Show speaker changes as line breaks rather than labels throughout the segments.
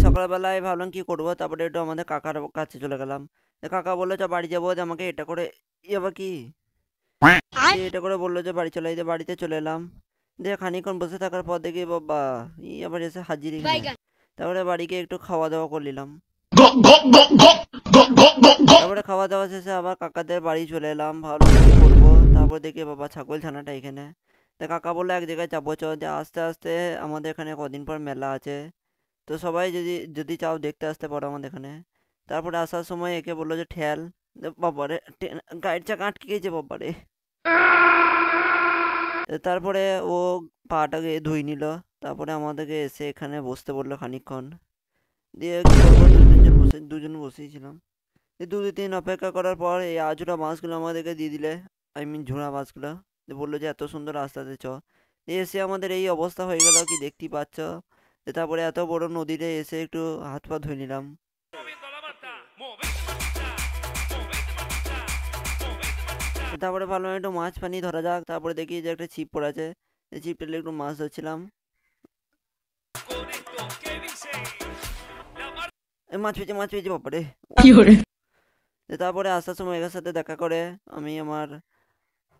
সকালবেলায় ভাবলাম কি করবো, তারপরে একটু আমাদের কাকার কাছে চলে গেলাম। কাকা বললো যে বাড়ি যাবো, আমাকে এটা করে আবার কি দিয়ে এটা করে বললো যে বাড়ি চলে যেতে, বাড়িতে চলে এলাম। দিয়ে খানিকক্ষণ বসে থাকার পর দেখি বাবা আবার এসে হাজির এখানে। তারপরে বাড়িকে একটু খাওয়া দাওয়া করে নিলাম। তারপরে খাওয়া দাওয়া শেষে আবার কাকাদের বাড়ি চলে এলাম, ভাবলাম কি করবো। তারপর দেখি বাবা ছাগল ছানাটা এখানে। তা কাকা বললো এক জায়গায় যাবো চ, যে আস্তে আস্তে আমাদের এখানে কদিন পর মেলা আছে, তো সবাই যদি যদি চাও দেখতে আসতে পারো আমাদের এখানে। তারপরে আসার সময় একে বললো যে ঠেল, বাবারে গাড়ির চাকা আটকে গেছে বাবারে। তারপরে ও পাটাকে ধুই নিল, তারপরে আমাদেরকে এসে এখানে বসতে বললো খানিকক্ষণ। দিয়ে কি করবো, দুজন বসেই ছিলাম। এই 2-3 অপেক্ষা করার পর এই আজুরা মাছগুলো আমাদেরকে দিয়ে দিলে, আই মিন ঝুড়া মাছগুলো। দিয়ে বললো যে এত সুন্দর রাস্তাতে চ। দিয়ে এসে আমাদের এই অবস্থা হয়ে গেল, কি দেখতেই পাচ্ছ। তারপরে এত বড় নদীতে এসে একটু হাত পা ধুয়ে নিলাম। তারপরে ভাবলাম একটু মাছ পানি ধরা যাক, তারপরে দেখি যে একটা ছিপ পড়ে আছে, এই ছিপটা একটু মাছ ধরছিলাম। মাছ পেয়েছি বাবারে। তারপরে আসার সময় এর সাথে দেখা করে আমি আমার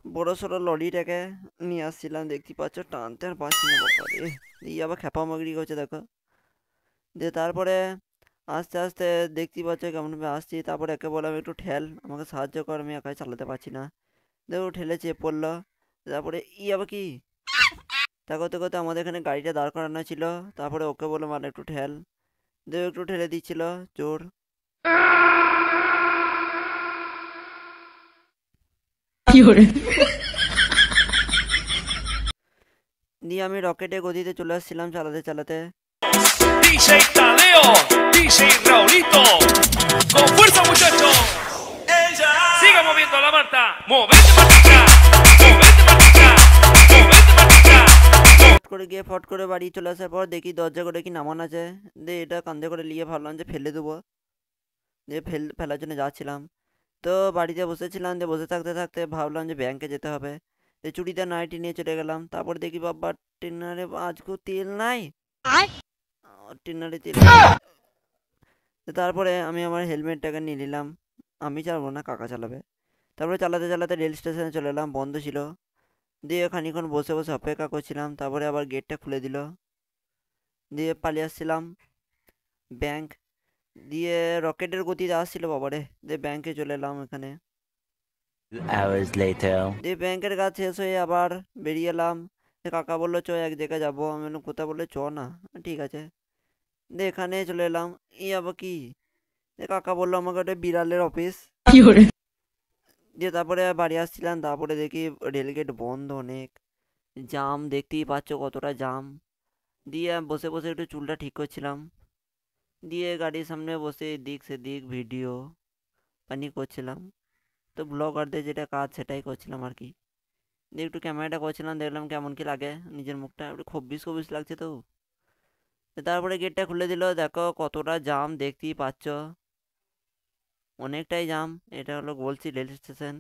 বড় সড়ো লরিটাকে নিয়ে আসছিলাম, দেখতে পাচ্ছ টানতে আর পারছি না বাবারে। এই আবার খেপামাগড়ি করছে দেখো। দিয়ে তারপরে আস্তে আস্তে দেখতে পাচ্ছ কেমনভাবে আসছি। তারপরে একে বললাম একটু ঠেল, আমাকে সাহায্য কর, আমি একাই চালাতে পারছি না। দেখো ঠেলে চেয়ে পড়লো। তারপরে আবার কি তা করতে করতে আমাদের এখানে গাড়িটা দাঁড় করানো ছিল। তারপরে ওকে বললাম আর একটু ঠেল, দেখো একটু ঠেলে দিচ্ছিল জোর। দিয়ে আমি রকেটে গতিতে চলে আসছিলাম চালাতে চালাতে।
DJ Taleo, DJ Raulito, con fuerza muchachos. Ella. Siga moviendo la Marta, movete Martica, movete Martica, movete Martica.
ফট করে গিয়ে ফট করে বাড়ি চলে আসার পর দেখি দরজা করে কি নামান আছে। দিয়ে এটা কান্দে করে নিয়ে ভাবলাম যে ফেলে দেবো, দিয়ে ফেলার জন্য যাচ্ছিলাম। তো বাড়িতে বসেছিলাম, দিয়ে বসে থাকতে থাকতে ভাবলাম যে ব্যাংকে যেতে হবে। দিয়ে চুড়িদার নাইটি নিয়ে চলে গেলাম। তারপর দেখি বাবা টিনারে আজকেও তেল নাই, টিনারে তেল নেই। তো তারপরে আমি আমার হেলমেটটাকে নিয়ে নিলাম, আমি চালাবো না কাকা চালাবে। তারপরে চালাতে চালাতে রেল স্টেশনে চলে এলাম, বন্ধ ছিল। দিয়ে খানিকক্ষণ বসে বসে অপেক্ষা করছিলাম, তারপরে আবার গেটটা খুলে দিল। দিয়ে পালিয়ে আসছিলাম ব্যাংক। দিয়ে রকেটের গতিতে আসছিল বাবারে। দিয়ে ব্যাংকে চলে এলাম এখানে।
2 hours later.
দিয়ে ব্যাংকের কাজ শেষ হয়ে আবার বেরিয়ে এলাম। দিয়ে কাকা বললো চ এক জায়গায় যাবো, আমি বললাম কোথায়, বললে চ না, ঠিক আছে। দিয়ে এখানে চলে এলাম। আবার কি দিয়ে কাকা বললো আমাকে ওটা বিড়ালের অফিস। দিয়ে তারপরে বাড়ি আসছিলাম, তারপরে দেখি রেলগেট বন্ধ, অনেক জাম, দেখতেই পাচ্ছ কতটা জাম। দিয়ে বসে বসে একটু চুলটা ঠিক করছিলাম। দিয়ে গাড়ির সামনে বসে এদিক সেদিক ভিডিও পানি করছিলাম। তো ব্লগারদের যেটা কাজ সেটাই করছিলাম আর কি। দিয়ে একটু ক্যামেরাটা করছিলাম, দেখলাম কেমন কি লাগে নিজের মুখটা, একটু খব্বিস খব্বিস লাগছে তো। তারপরে গেটটা খুলে দিল, দেখো কতটা জাম দেখতেই পাচ্ছ, অনেকটাই জাম। এটা হলো বলছি রেল স্টেশন।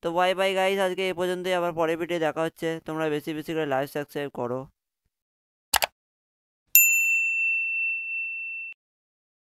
তো বাই বাই গাইস, আজকে এ পর্যন্তই, আবার পরে ভিডিও দেখা হচ্ছে। তোমরা বেশি বেশি করে লাইক সাবস্ক্রাইব করো।